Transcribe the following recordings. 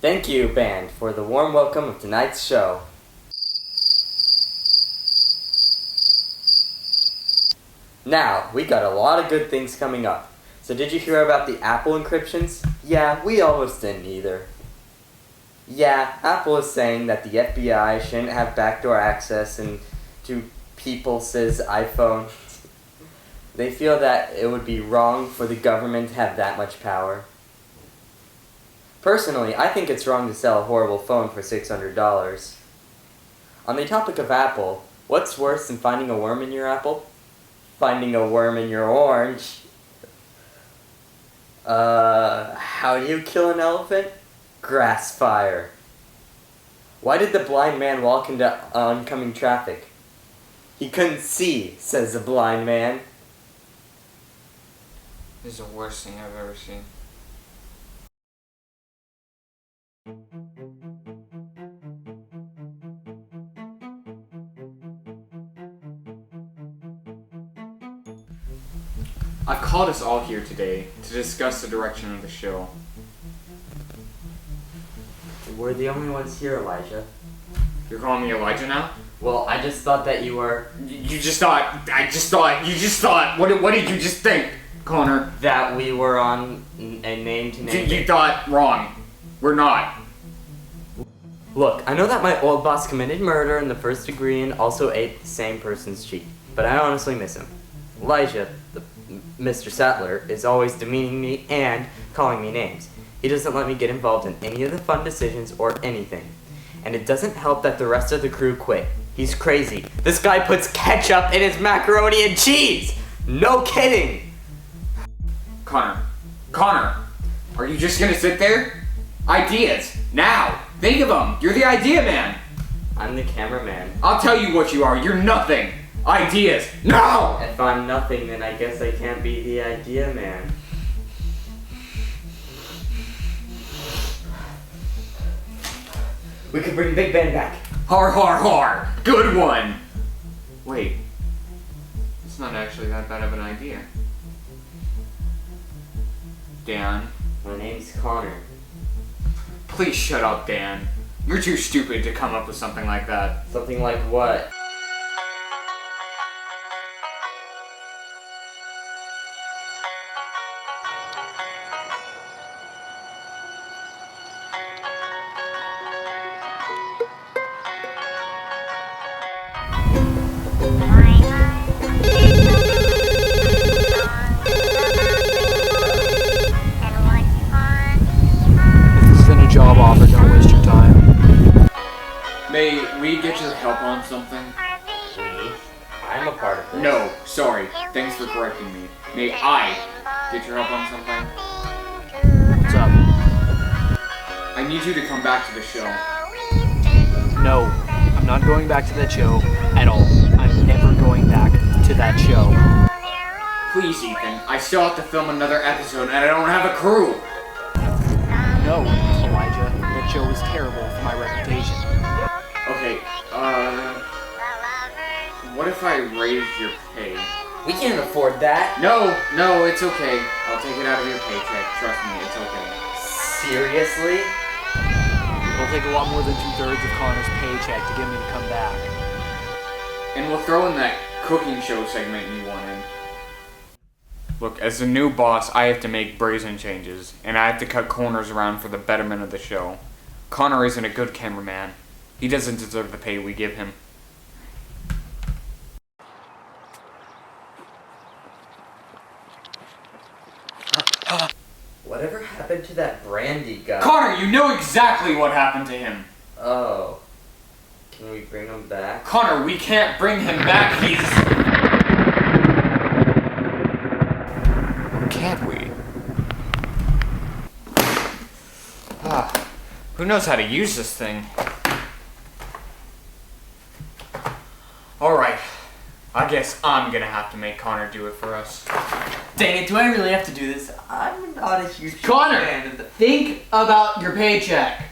Thank you, band, for the warm welcome of tonight's show. Now, we got a lot of good things coming up. So did you hear about the Apple encryptions? Yeah, we almost didn't either. Yeah, Apple is saying that the FBI shouldn't have backdoor access into people's iPhones. They feel that it would be wrong for the government to have that much power. Personally, I think it's wrong to sell a horrible phone for $600. On the topic of Apple, what's worse than finding a worm in your apple? Finding a worm in your orange. How do you kill an elephant? Grass fire. Why did the blind man walk into oncoming traffic? He couldn't see, says the blind man. This is the worst thing I've ever seen. I've called us all here today to discuss the direction of the show. We're the only ones here, Elijah. You're calling me Elijah now? Well, I just thought that you were... You just thought... What did you just think, Connor? That we were on a name-to-name... You thought wrong. We're not. Look, I know that my old boss committed murder in the first degree and also ate the same person's cheek, but I honestly miss him. Elijah, Mr. Sattler, is always demeaning me and calling me names. He doesn't let me get involved in any of the fun decisions or anything. And it doesn't help that the rest of the crew quit. He's crazy. This guy puts ketchup in his macaroni and cheese! No kidding! Connor, are you just gonna sit there? Ideas, now! Think of them! You're the idea man! I'm the cameraman. I'll tell you what you are, you're nothing! Ideas, no! If I'm nothing, then I guess I can't be the idea man. We could bring Big Ben back. Har har har! Good one! Wait. It's not actually that bad of an idea. Dan. My name's Connor. Please shut up, Dan. You're too stupid to come up with something like that. Something like what? Job offer, don't waste your time. May we get your help on something? We? I'm a part of this. No, sorry. Thanks for correcting me. May I get your help on something? What's up? I need you to come back to the show. No, I'm not going back to that show at all. I'm never going back to that show. Please, Ethan. I still have to film another episode and I don't have a crew. No, Elijah, that show was terrible for my reputation. Okay, what if I raised your pay? We can't afford that. No, it's okay. I'll take it out of your paycheck. Trust me, it's okay. Seriously? It'll take a lot more than 2/3 of Connor's paycheck to get me to come back. And we'll throw in that cooking show segment you wanted. Look, as the new boss, I have to make brazen changes, and I have to cut corners around for the betterment of the show. Connor isn't a good cameraman. He doesn't deserve the pay we give him. Whatever happened to that Brandy guy? Connor, you know exactly what happened to him. Oh. Can we bring him back? Connor, we can't bring him back. Can't we? Who knows how to use this thing? Alright. I guess I'm gonna have to make Connor do it for us. Dang it, do I really have to do this? I'm not a huge Connor, fan of the... think about your paycheck.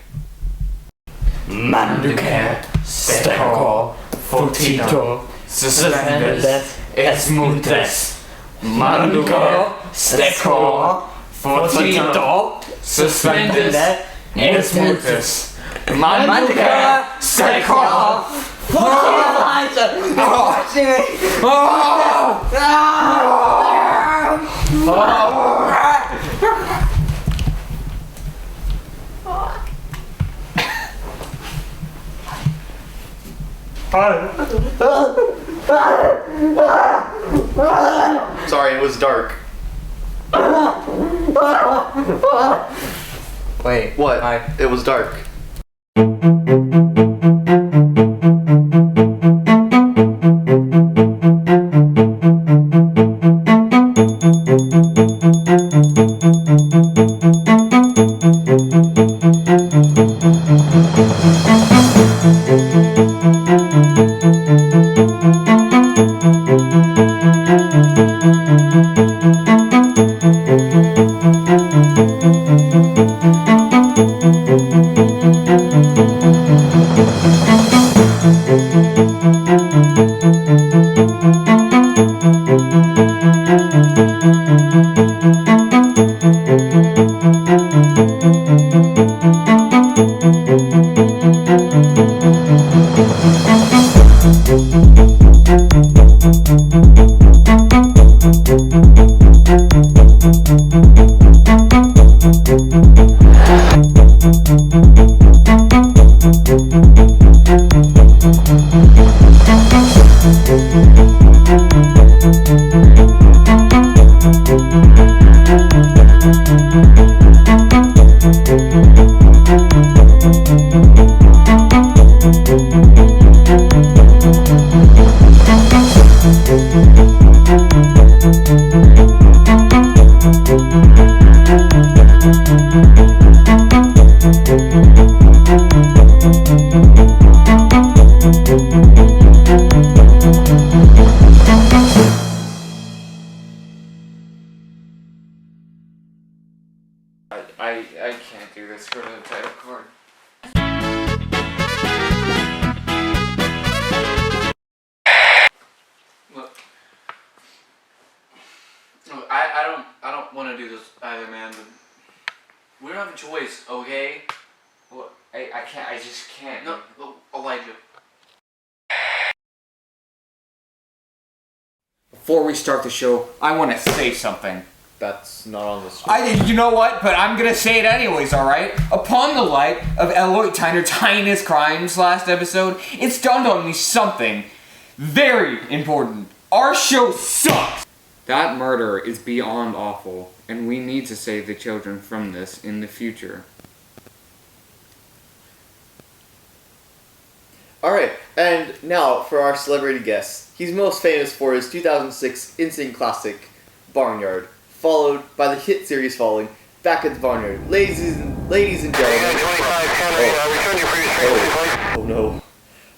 Manduca, stecco, fotito, suspendes, es multes. Manduca, stecco, fotito, suspendes, It's Mutus. Manduka Sekov. Sorry, it was dark. Wait. What? Hi. It was dark. I can't do this. Go to the title card. Look. Look, I don't want to do this either, man. But we don't have a choice, okay? Well, I can't. I just can't. No, Elijah. Before we start the show, I want to say something. That's not on the script. You know what? But I'm gonna say it anyways, alright? Upon the light of Eliot tying his crimes last episode, it's dawned on me something very important. Our show sucks! That murder is beyond awful, and we need to save the children from this in the future. Alright, and now for our celebrity guest. He's most famous for his 2006 instant classic, Barnyard, followed by the hit series following Back at the Barnyard. Ladies and gentlemen. Oh no.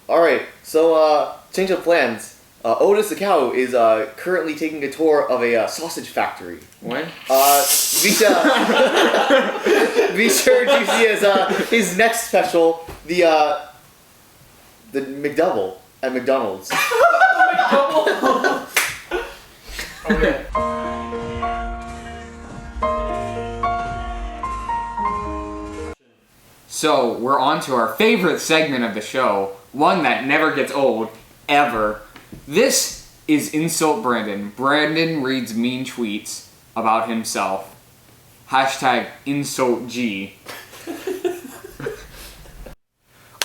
Alright, so change of plans. Otis the cow is currently taking a tour of a sausage factory. What? Be sure to see his next special, the McDouble at McDonald's. Okay. So, we're on to our favorite segment of the show, one that never gets old, ever. This is Insult Brandon. Brandon reads mean tweets about himself. Hashtag InsultG.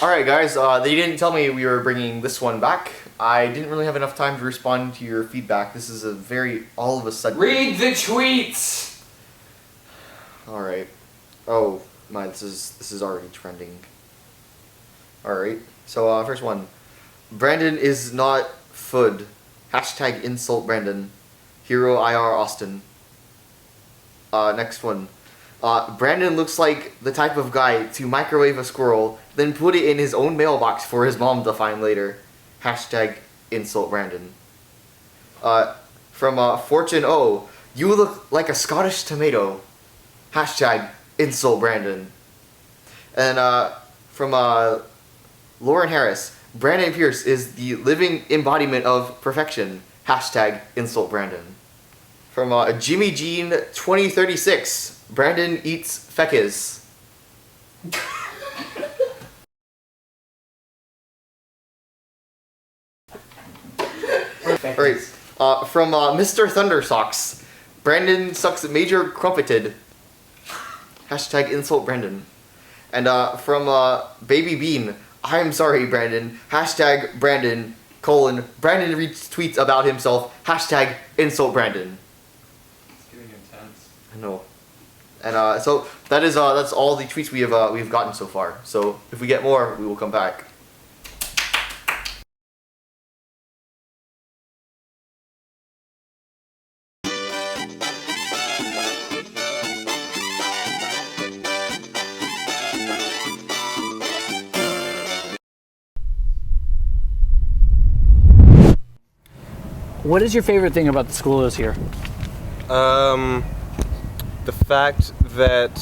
Alright guys, they didn't tell me we were bringing this one back. I didn't really have enough time to respond to your feedback. This is a very all of a sudden... Read the tweets! Alright. Oh, my, this is already trending. Alright, so first one. Brandon is not Food. Hashtag insult Brandon. Hero IR Austin. Next one. Brandon looks like the type of guy to microwave a squirrel, then put it in his own mailbox for his mom to find later. Hashtag insult Brandon. From Fortune O. You look like a Scottish tomato. Hashtag insult Brandon. And from Lauren Harris. Brandon Pierce is the living embodiment of perfection. Hashtag insult Brandon. From Jimmy Jean 2036. Brandon eats fekes. Alright, from Mr. Thundersocks, Brandon sucks major crumpeted. Hashtag insult Brandon. And from Baby Bean, I'm sorry Brandon. Hashtag Brandon, Brandon retweets about himself. Hashtag insult Brandon. It's getting intense. I know. And so that's all the tweets we've gotten so far. So if we get more, we will come back. What is your favorite thing about the school this year? The fact that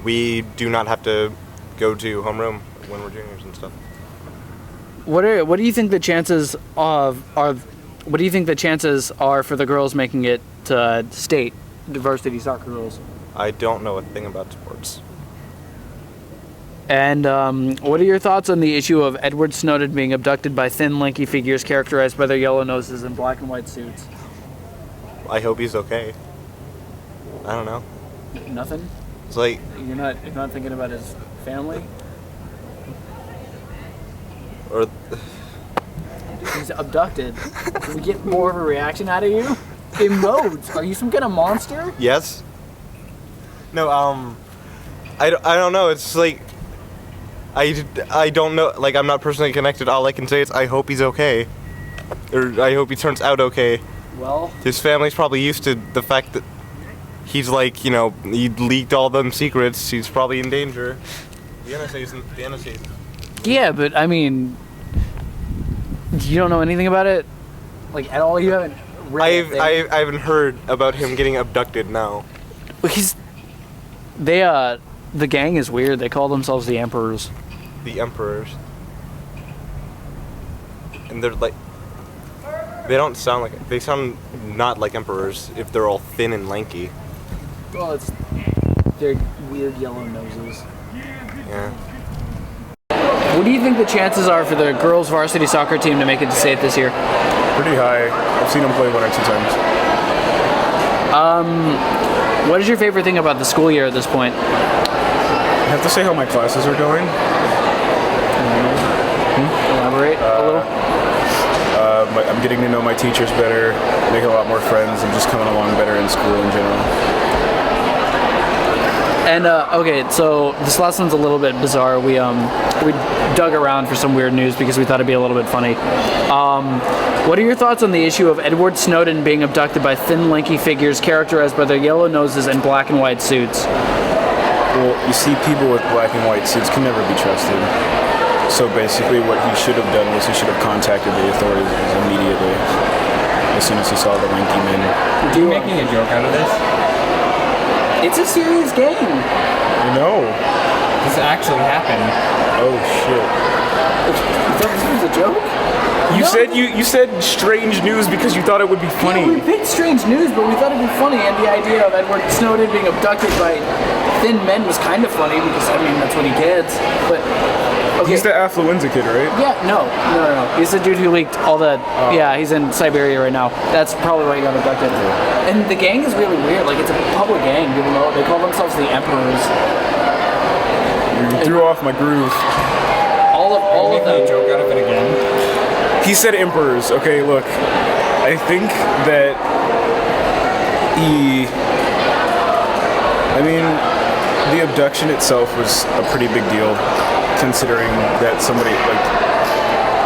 we do not have to go to homeroom when we're juniors and stuff. What do you think the chances are for the girls making it to state varsity soccer girls? I don't know a thing about sports. And what are your thoughts on the issue of Edward Snowden being abducted by thin, lanky figures characterized by their yellow noses and black and white suits? I hope he's okay. I don't know. Nothing? It's like, You're not thinking about his family? or He's abducted. Can we get more of a reaction out of you? Emotes. Are you some kind of monster? yes. No, I don't know. It's like, I don't know. Like, I'm not personally connected. All I can say is I hope he's okay, or I hope he turns out okay. Well, His family's probably used to the fact that he's like, you know, he leaked all them secrets. He's probably in danger. The NSA's. yeah, but I mean, you don't know anything about it, like at all. You haven't read. I haven't heard about him getting abducted now. The gang is weird. They call themselves the Emperors. The Emperors. And they're like, they don't sound like, they sound not like emperors if they're all thin and lanky. Well, it's their weird yellow noses. Yeah. What do you think the chances are for the girls' varsity soccer team to make it to state this year? Pretty high. I've seen them play 1 or 2 times. What is your favorite thing about the school year at this point? I have to say how my classes are going. Elaborate a little. I'm getting to know my teachers better, making a lot more friends, and just coming along better in school in general. And okay, so this last one's a little bit bizarre. We dug around for some weird news because we thought it'd be a little bit funny. What are your thoughts on the issue of Edward Snowden being abducted by thin, lanky figures characterized by their yellow noses and black and white suits? Well, you see, people with black and white suits can never be trusted. So basically what he should have done was he should have contacted the authorities immediately as soon as he saw the lanky men. Are you making a joke out of this? It's a serious game. I know. This actually happened. Oh shit. You thought this was a joke? You said strange news because you thought it would be funny. Yeah, we picked strange news, but we thought it'd be funny, and the idea of Edward Snowden being abducted by thin men was kind of funny because, I mean, that's what he gets. But okay. He's the affluenza kid, right? Yeah, no. He's the dude who leaked all that. Oh. Yeah, he's in Siberia right now. That's probably why he got abducted. And the gang is really weird. Like, it's a public gang. People know. They call themselves the Emperors. You threw off my groove. All of them. A joke out of it again. He said emperors. Okay, look. I think that the abduction itself was a pretty big deal, considering that somebody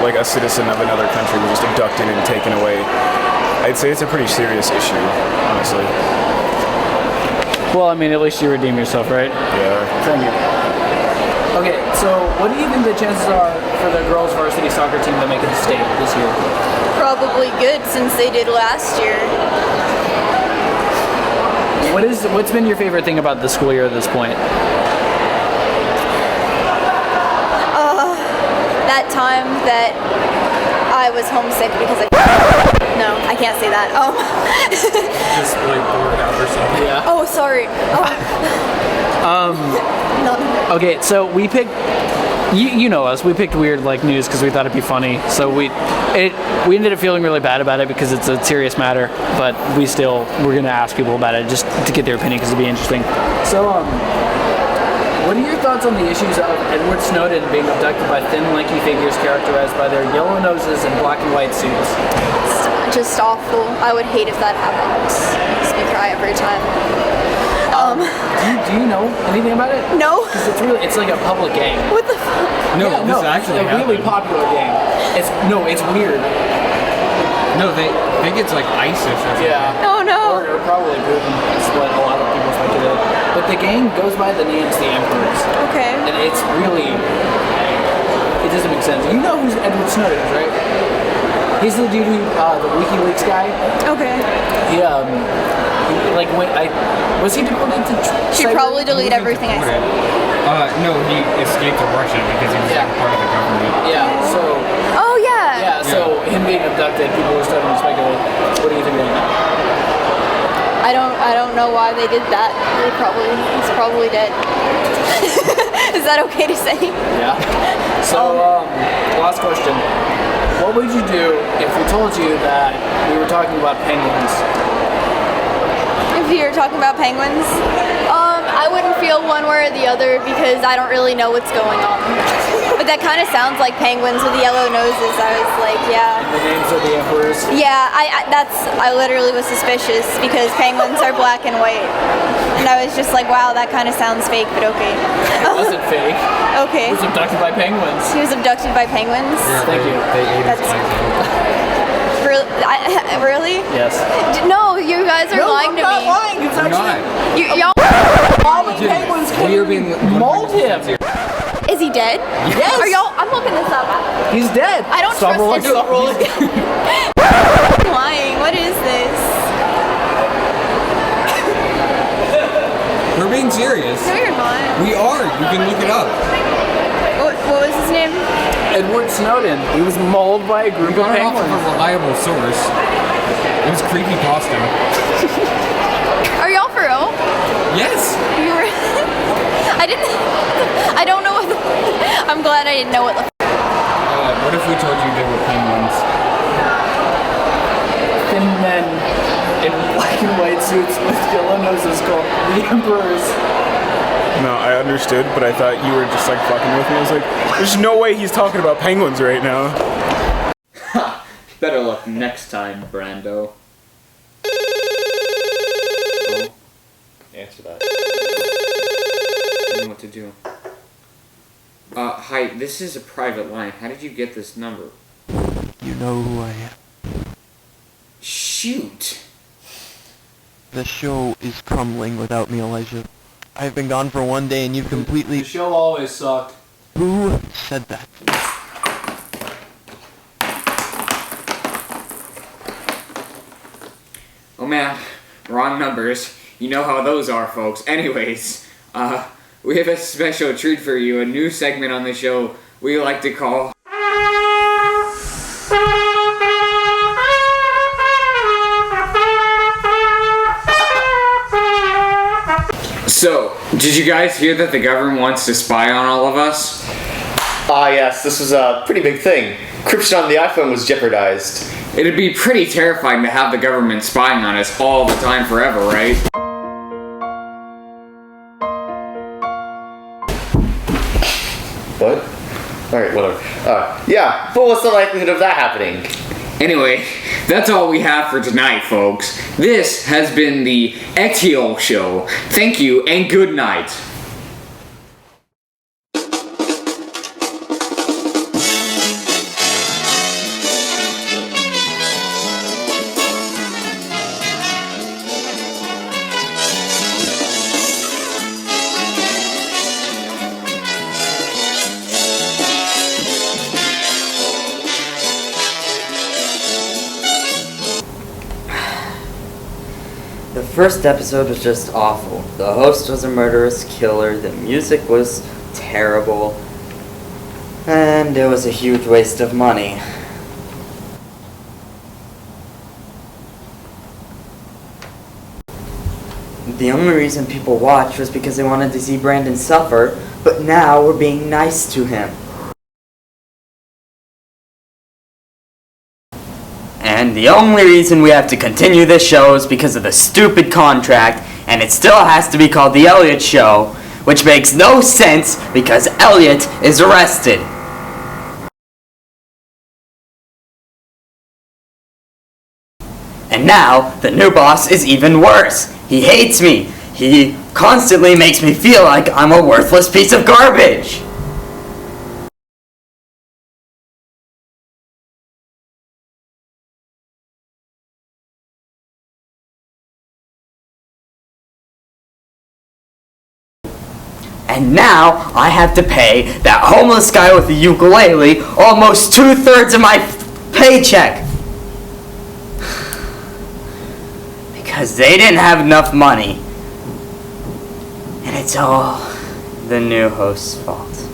like a citizen of another country was just abducted and taken away. I'd say it's a pretty serious issue, honestly. Well, I mean, at least you redeem yourself, right? Yeah. Thank you. Okay, so what do you think the chances are for the girls' varsity soccer team to make it to state this year? Probably good since they did last year. What's been your favorite thing about the school year at this point? That time that I was homesick because no, I can't say that. Just like bored out or something. Yeah. Oh, sorry. Oh. No. Okay, so we picked. You know us. We picked weird like news because we thought it'd be funny. So we ended up feeling really bad about it because it's a serious matter. But we're gonna ask people about it just to get their opinion because it'd be interesting. So what are your thoughts on the issues of Edward Snowden being abducted by thin, lanky figures characterized by their yellow noses and black and white suits? It's just awful. I would hate if that happened. It makes me cry every time. Do you know anything about it? No. Because it's like a public gang. What the fuck? No, Yeah, this actually it's a really happened. popular gang. It's weird. No, they think it's like ISIS or something. Yeah. Oh no. Or probably Putin. That's what a lot of people think it is. But the gang goes by the names the Emperors. Okay. And it's really... It doesn't make sense. You know who Edward Snowden is, right? He's the dude who, the WikiLeaks guy. Okay. Was he deported to... Should probably delete everything I said. No, he escaped to Russia because he was Yeah. like part of the government. Yeah, so... Oh yeah. Yeah, so him being abducted, people were starting to speculate. What do you think of that? I don't know why they did that. He's probably dead. Is that okay to say? Yeah. So, last question. What would you do if we told you that we were talking about penguins? If you're talking about penguins, I wouldn't feel one way or the other because I don't really know what's going on. But that kind of sounds like penguins with yellow noses. I was like, yeah. The names of the emperors. Yeah, I literally was suspicious because penguins are black and white. And I was just like, wow, that kind of sounds fake, but okay. It wasn't fake. Okay. He was abducted by penguins. He was abducted by penguins? Thank you. They ate his That's- eyes. Really? Yes. No, you guys are lying to me. lying. It's We're not. Y'all. all the penguins We are being mauled him. Is he dead? Yes. Are y'all? I'm looking this up. He's dead. I don't Stop trust rolling. it. Stop rolling. Lying. What is this? We're being serious. No, you're not. We are. You can look it up. What was his name? Edward Snowden. He was mauled by a We group of got it off of penguins. a reliable source. It was creepypasta. Are y'all for real? Yes. You were. I don't know what. I'm glad I didn't know what the. What if we told you they were penguins? Thin men in black and white suits with yellow noses called the Emperors. No, I understood, but I thought you were just like fucking with me. I was like, there's no way he's talking about penguins right now. Better luck next time, Brando. Answer that. I don't know what to do. Hi, this is a private line. How did you get this number? You know who I am. Shoot! The show is crumbling without me, Elijah. I've been gone for one day and you've completely... The show always sucked. Who said that? Oh man, wrong numbers. You know how those are, folks. Anyways, we have a special treat for you, a new segment on the show we like to call... So, did you guys hear that the government wants to spy on all of us? Yes, this was a pretty big thing. Encryption on the iPhone was jeopardized. It'd be pretty terrifying to have the government spying on us all the time forever, right? What? Alright, whatever. Yeah, but what's the likelihood of that happening? Anyway, that's all we have for tonight, folks. This has been the Etiol Show. Thank you and good night. The first episode was just awful. The host was a murderous killer, the music was terrible, and it was a huge waste of money. The only reason people watched was because they wanted to see Brandon suffer, but now we're being nice to him. And the only reason we have to continue this show is because of the stupid contract, and it still has to be called The Eliot Show, which makes no sense because Eliot is arrested. And now, the new boss is even worse. He hates me. He constantly makes me feel like I'm a worthless piece of garbage. And now I have to pay that homeless guy with the ukulele almost 2/3 of my paycheck. Because they didn't have enough money. And it's all the new host's fault.